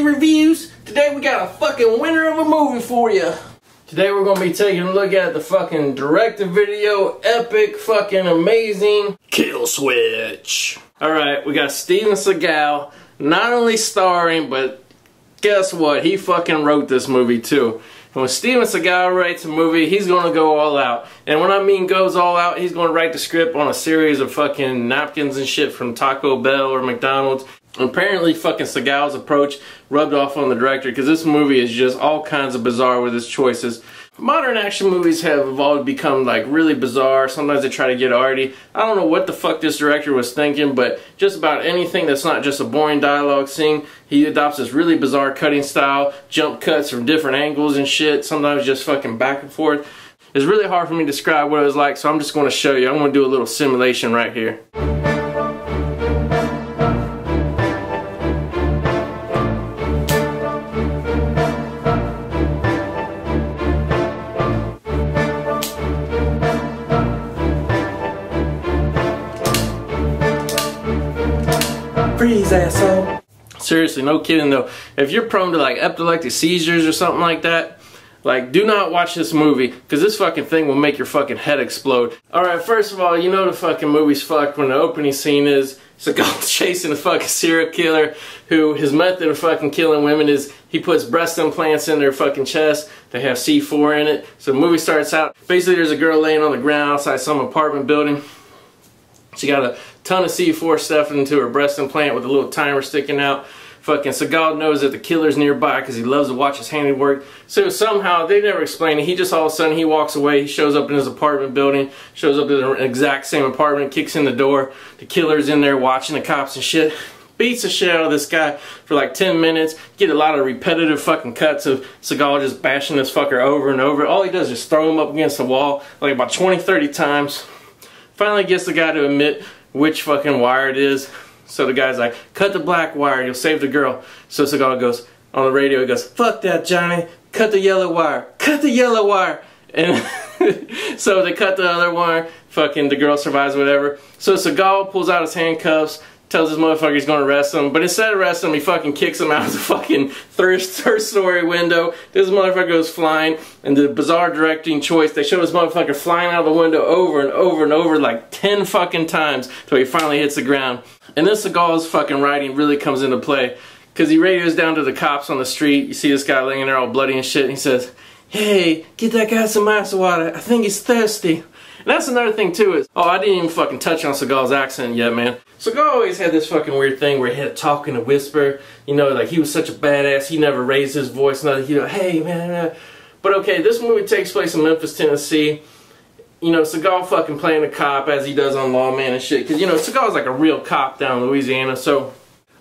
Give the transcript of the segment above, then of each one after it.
reviews. Today we got a fucking winner of a movie for you. Today we're gonna be taking a look at the fucking direct-to-video, epic, fucking amazing Kill Switch. Alright, we got Steven Seagal, not only starring, but guess what? He fucking wrote this movie too. And when Steven Seagal writes a movie, he's gonna go all out. And when I mean goes all out, he's gonna write the script on a series of fucking napkins and shit from Taco Bell or McDonald's. And apparently fucking Seagal's approach rubbed off on the director, because this movie is just all kinds of bizarre with his choices. Modern action movies have evolved to become like really bizarre. Sometimes they try to get arty. I don't know what the fuck this director was thinking, but just about anything that's not just a boring dialogue scene, he adopts this really bizarre cutting style, jump cuts from different angles and shit, sometimes just fucking back and forth. It's really hard for me to describe what it was like, so I'm just going to show you. I'm going to do a little simulation right here. Freeze, asshole. Seriously, no kidding though. If you're prone to like epileptic seizures or something like that, like do not watch this movie, because this fucking thing will make your fucking head explode. Alright, first of all, you know the fucking movie's fucked when the opening scene is Seagal chasing a fucking serial killer who his method of fucking killing women is he puts breast implants in their fucking chest. They have C4 in it. So the movie starts out, basically there's a girl laying on the ground outside some apartment building. She got a ton of C4 stuff into her breast implant with a little timer sticking out. Fucking Seagal knows that the killer's nearby because he loves to watch his handiwork. So somehow, they never explain it, he just all of a sudden, he walks away, he shows up in his apartment building, shows up in the exact same apartment, kicks in the door, the killer's in there watching the cops and shit. Beats the shit out of this guy for like 10 minutes, get a lot of repetitive fucking cuts of Seagal just bashing this fucker over and over. All he does is throw him up against the wall like about 20-30 times. Finally gets the guy to admit which fucking wire it is. So the guy's like, cut the black wire, you'll save the girl. So Seagal goes, on the radio, he goes, fuck that, Johnny, cut the yellow wire, cut the yellow wire. And so they cut the other wire, fucking the girl survives, whatever. So Seagal pulls out his handcuffs, tells this motherfucker he's gonna arrest him, but instead of arresting him, he fucking kicks him out of the fucking third story window. This motherfucker goes flying, and the bizarre directing choice, they show this motherfucker flying out of the window over and over and over like 10 fucking times till he finally hits the ground. And then Seagal's fucking writing really comes into play, because he radios down to the cops on the street. You see this guy laying there all bloody and shit, and he says, hey, get that guy some ice water, I think he's thirsty. And that's another thing too is, oh, I didn't even fucking touch on Seagal's accent yet, man. Seagal always had this fucking weird thing where he had to talk in a whisper. You know, like he was such a badass, he never raised his voice, nothing, you know, hey man. But okay, this movie takes place in Memphis, Tennessee. You know, Seagal fucking playing a cop as he does on Lawman and shit. Because, you know, Seagal's like a real cop down in Louisiana. So,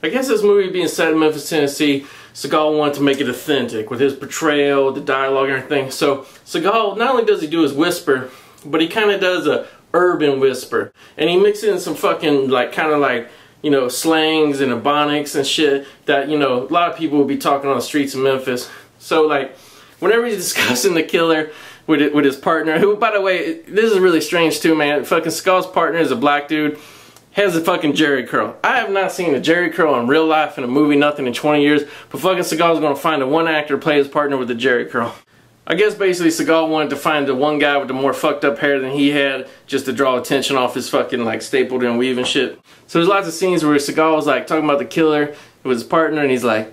I guess this movie being set in Memphis, Tennessee, Seagal wanted to make it authentic with his portrayal, the dialogue and everything. So, Seagal, not only does he do his whisper, but he kind of does a urban whisper. And he mixes in some fucking, like, kind of like, you know, slangs and ebonics and shit that, you know, a lot of people will be talking on the streets of Memphis. So, like, whenever he's discussing the killer with his partner, who, by the way, this is really strange too, man. Fucking Seagal's partner is a black dude, has a fucking Jerry curl. I have not seen a Jerry curl in real life in a movie, nothing in 20 years, but fucking Seagal's gonna find the one actor to play his partner with a Jerry curl. I guess basically Seagal wanted to find the one guy with the more fucked up hair than he had, just to draw attention off his fucking like stapled and weave and shit. So there's lots of scenes where Seagal was like talking about the killer with his partner, and he's like,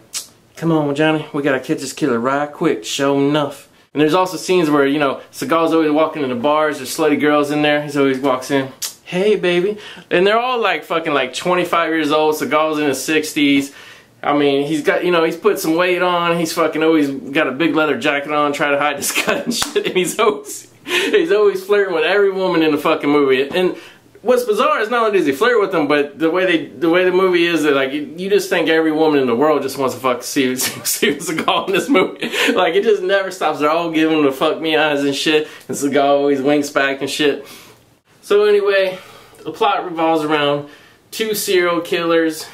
come on Johnny, we gotta catch this killer right quick, show enough. And there's also scenes where, you know, Seagal's always walking into bars, there's slutty girls in there, he always walks in, hey baby. And they're all like fucking like 25 years old, Seagal's in his 60s. I mean, he's got, you know, he's put some weight on, he's fucking always got a big leather jacket on, trying to hide his cut and shit, and he's always flirting with every woman in the fucking movie. And what's bizarre is not only does he flirt with them, but the way the movie is that like you just think every woman in the world just wants to fuck Steven Seagal in this movie. Like it just never stops. They're all giving him the fuck me eyes and shit, and Seagal always winks back and shit. So anyway, the plot revolves around two serial killers.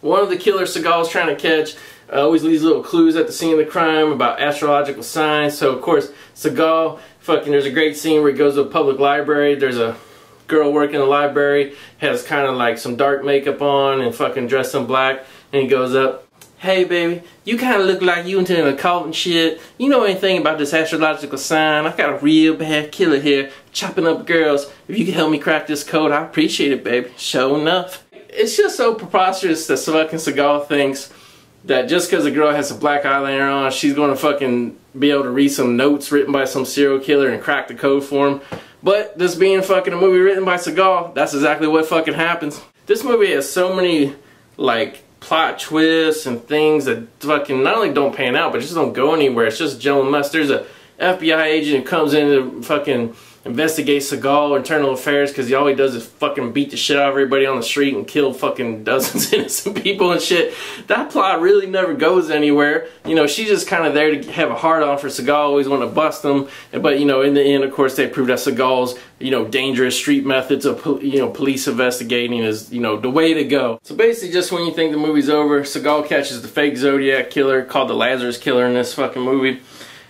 One of the killers Seagal's trying to catch always leaves little clues at the scene of the crime about astrological signs. So of course Seagal fucking, there's a great scene where he goes to a public library. There's a girl working in the library, has kind of like some dark makeup on and fucking dressed in black, and he goes up, hey baby, you kind of look like you into an occult and shit. You know anything about this astrological sign? I got a real bad killer here, chopping up girls. If you can help me crack this code, I appreciate it, baby. Sure enough. It's just so preposterous that fucking Seagal thinks that just because a girl has a black eyeliner on, she's going to fucking be able to read some notes written by some serial killer and crack the code for him. But this being fucking a movie written by Seagal, that's exactly what fucking happens. This movie has so many, like, plot twists and things that fucking not only don't pan out, but just don't go anywhere. It's just general mess. There's a FBI agent who comes in to fucking investigate Seagal internal affairs because all he does is fucking beat the shit out of everybody on the street and kill fucking dozens of innocent people and shit. That plot really never goes anywhere. You know, she's just kind of there to have a hard on for Seagal, always want to bust him. But, you know, in the end, of course, they prove that Seagal's, you know, dangerous street methods of, you know, police investigating is, you know, the way to go. So basically, just when you think the movie's over, Seagal catches the fake Zodiac killer called the Lazarus Killer in this fucking movie.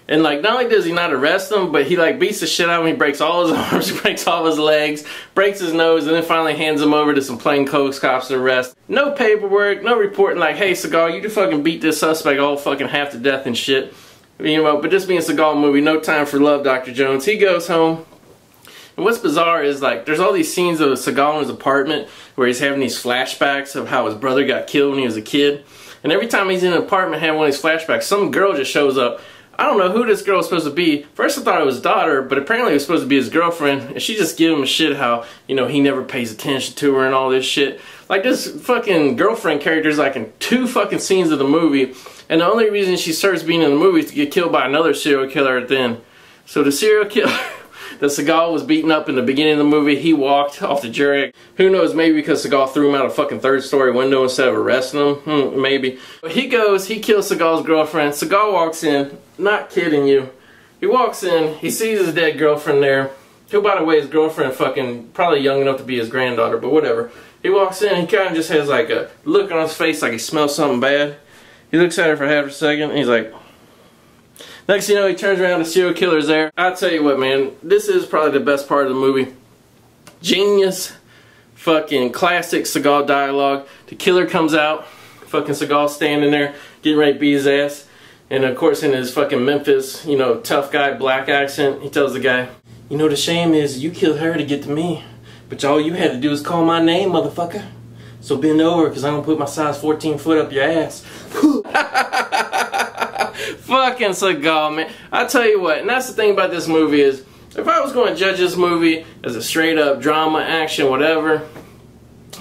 And, like, not only does he not arrest him, but he, like, beats the shit out of him. He breaks all his arms, breaks all his legs, breaks his nose, and then finally hands him over to some plainclothes cops to arrest. No paperwork, no reporting like, hey, Seagal, you just fucking beat this suspect all fucking half to death and shit. You know, but this being a Seagal movie, no time for love, Dr. Jones. He goes home. And what's bizarre is, like, there's all these scenes of Seagal in his apartment where he's having these flashbacks of how his brother got killed when he was a kid. And every time he's in an apartment having one of these flashbacks, some girl just shows up. I don't know who this girl was supposed to be. First I thought it was his daughter, but apparently it was supposed to be his girlfriend. And she just gave him a shit how, you know, he never pays attention to her and all this shit. Like, this fucking girlfriend character is like in 2 fucking scenes of the movie. And the only reason she starts being in the movie is to get killed by another serial killer at the end. So the serial killer that Seagal was beaten up in the beginning of the movie, he walked off the jury. Who knows, maybe because Seagal threw him out a fucking 3rd-story window instead of arresting him. Maybe. But he goes, he kills Seagal's girlfriend. Seagal walks in, not kidding you. He walks in, he sees his dead girlfriend there. Who, by the way, his girlfriend fucking probably young enough to be his granddaughter, but whatever. He walks in, he kind of just has like a look on his face like he smells something bad. He looks at her for half a second, and he's like... Next thing you know, he turns around, the serial killer's there. I'll tell you what, man, this is probably the best part of the movie. Genius, fucking classic Seagal dialogue. The killer comes out, fucking Seagal standing there, getting ready to beat his ass. And of course, in his fucking Memphis, you know, tough guy, black accent, he tells the guy, you know, the shame is you killed her to get to me. But all you had to do is call my name, motherfucker. So bend over, because I'm going to put my size 14 foot up your ass. Fucking Seagal, man. I tell you what, and that's the thing about this movie is, if I was going to judge this movie as a straight up drama, action, whatever,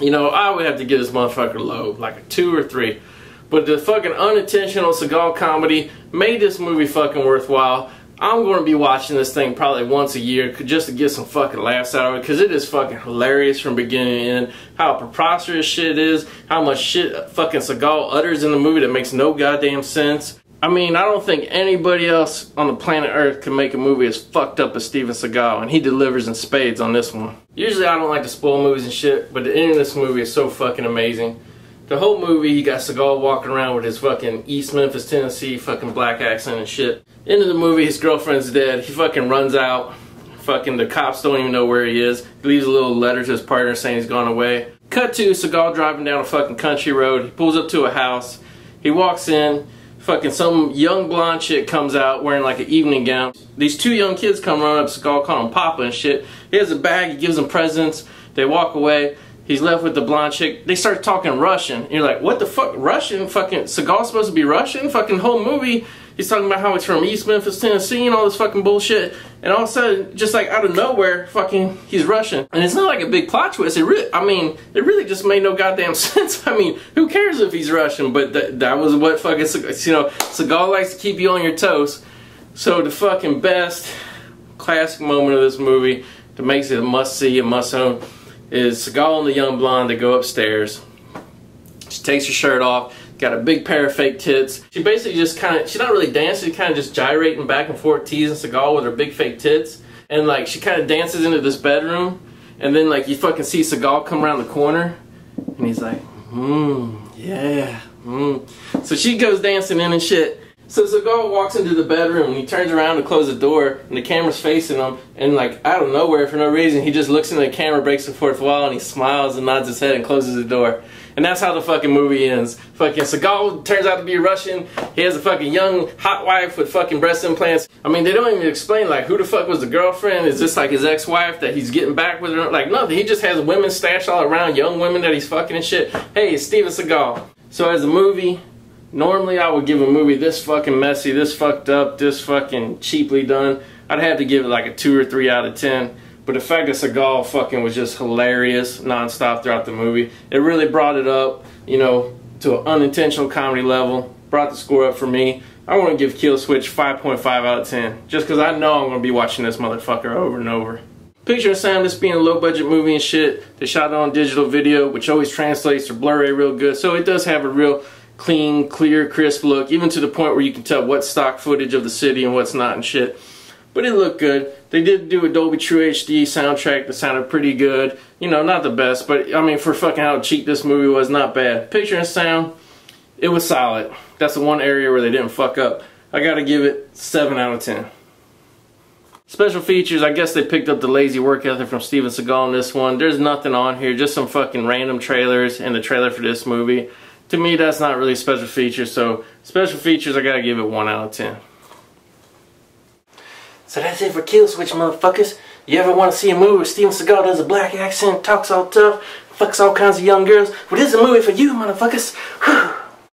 you know, I would have to give this motherfucker low, like a 2 or 3. But the fucking unintentional Seagal comedy made this movie fucking worthwhile. I'm going to be watching this thing probably once a year just to get some fucking laughs out of it, because it is fucking hilarious from beginning to end. How preposterous shit is, how much shit fucking Seagal utters in the movie that makes no goddamn sense. I mean, I don't think anybody else on the planet Earth can make a movie as fucked up as Steven Seagal, and he delivers in spades on this one. Usually I don't like to spoil movies and shit, but the end of this movie is so fucking amazing. The whole movie, you got Seagal walking around with his fucking East Memphis, Tennessee fucking black accent and shit. End of the movie, his girlfriend's dead. He fucking runs out. Fucking the cops don't even know where he is. He leaves a little letter to his partner saying he's gone away. Cut to Seagal driving down a fucking country road. He pulls up to a house. He walks in. Fucking some young blonde chick comes out wearing like an evening gown. These 2 young kids come running up to Seagal, calling him Papa and shit. He has a bag, he gives them presents. They walk away. He's left with the blonde chick. They start talking Russian. And you're like, what the fuck? Russian? Fucking Seagal's supposed to be Russian? Fucking whole movie, he's talking about how he's from East Memphis, Tennessee and all this fucking bullshit. And all of a sudden, just like out of nowhere, fucking, he's Russian. And it's not like a big plot twist. It really just made no goddamn sense. I mean, who cares if he's Russian? But that was what fucking, you know, Seagal likes to keep you on your toes. So the fucking best classic moment of this movie that makes it a must-see, a must-own, is Seagal and the young blonde. They go upstairs. She takes her shirt off. Got a big pair of fake tits. She basically just kind of, she's not really dancing, she's kind of just gyrating back and forth, teasing Seagal with her big fake tits. And like, she kind of dances into this bedroom. And then like, you fucking see Seagal come around the corner. And he's like, yeah, So she goes dancing in and shit. So Seagal walks into the bedroom and he turns around to close the door and the camera's facing him, and like out of nowhere for no reason he just looks into the camera, breaks the fourth wall, and he smiles and nods his head and closes the door. And that's how the fucking movie ends. Fucking Seagal turns out to be Russian. He has a fucking young hot wife with fucking breast implants. I mean, they don't even explain like who the fuck was the girlfriend. Is this like his ex-wife that he's getting back with her? Like nothing. He just has women stashed all around, young women that he's fucking and shit. Hey, it's Steven Seagal. So as a movie, normally I would give a movie this fucking messy, this fucked up, this fucking cheaply done, I'd have to give it like a 2 or 3 out of 10. But the fact that Seagal fucking was just hilarious nonstop throughout the movie, it really brought it up, you know, to an unintentional comedy level. Brought the score up for me. I want to give Kill Switch 5.5 out of 10. Just because I know I'm going to be watching this motherfucker over and over. Picture and sound, this being a low budget movie and shit. They shot it on digital video, which always translates to Blu-ray real good. So it does have a real clean, clear, crisp look. Even to the point where you can tell what's stock footage of the city and what's not and shit. But it looked good. They did do a Dolby True HD soundtrack that sounded pretty good. You know, not the best, but I mean, for fucking how cheap this movie was, not bad. Picture and sound, it was solid. That's the one area where they didn't fuck up. I gotta give it 7 out of 10. Special features, I guess they picked up the lazy work ethic from Steven Seagal in this one. There's nothing on here, just some fucking random trailers and the trailer for this movie. To me, that's not really special features, so special features, I gotta give it 1 out of 10. So that's it for Kill Switch, motherfuckers. You ever want to see a movie where Steven Seagal does a black accent, talks all tough, fucks all kinds of young girls? Well, this is a movie for you, motherfuckers. Whew.